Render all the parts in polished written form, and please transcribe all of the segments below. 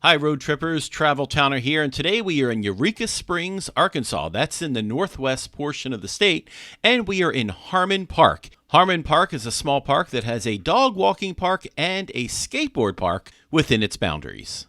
Hi, road trippers. Travel Towner here, and today we are in Eureka Springs, Arkansas. That's in the northwest portion of the state, and we are in Harmon Park. Harmon Park is a small park that has a dog walking park and a skateboard park within its boundaries.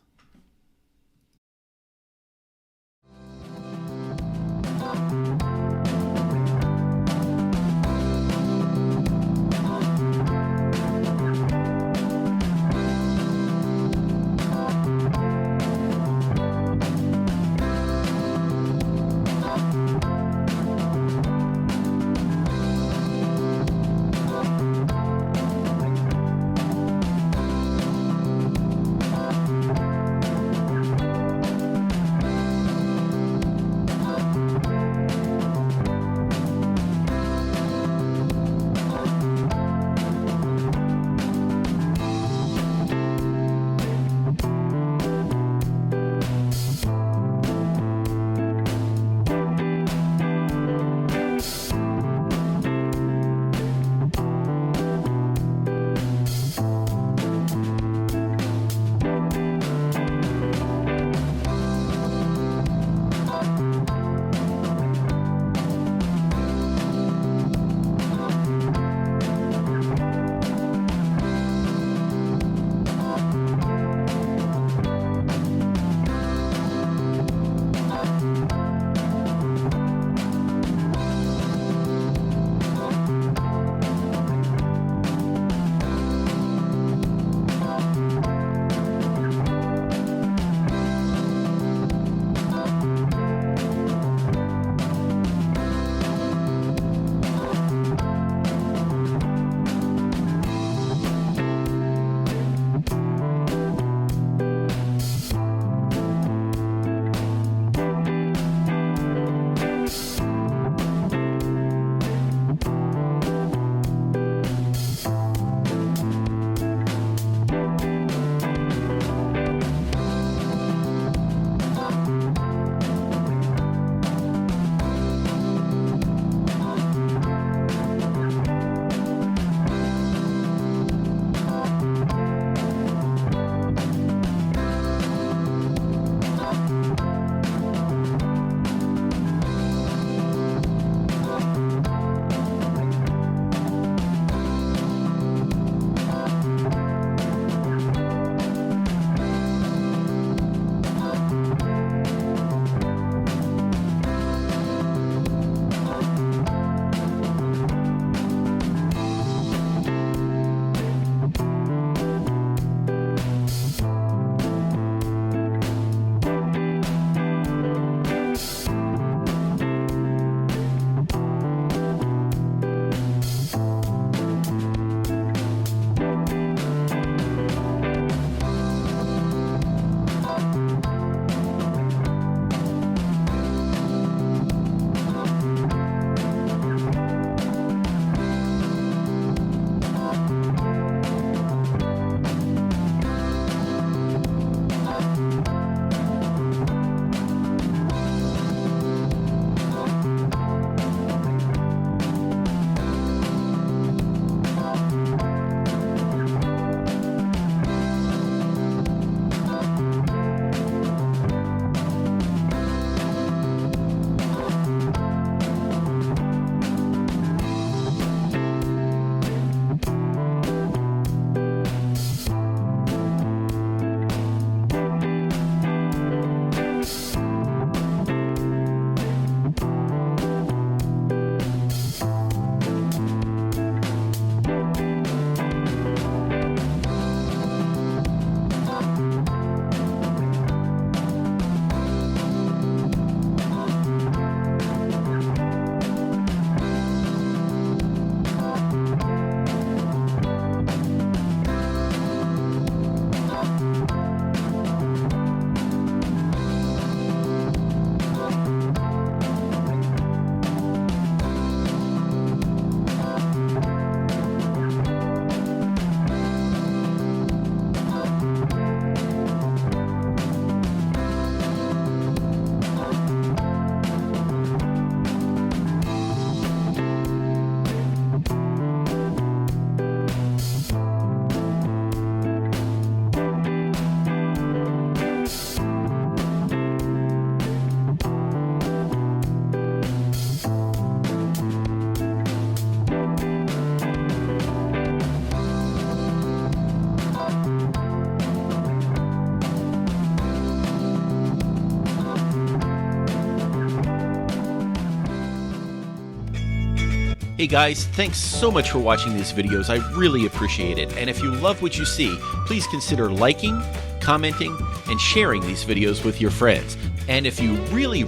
Hey guys, thanks so much for watching these videos. I really appreciate it. And if you love what you see, please consider liking, commenting, and sharing these videos with your friends. And if you really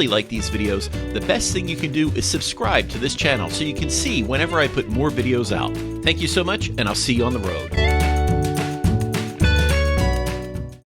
like these videos, the best thing you can do is subscribe to this channel so you can see whenever I put more videos out. Thank you so much, and I'll see you on the road.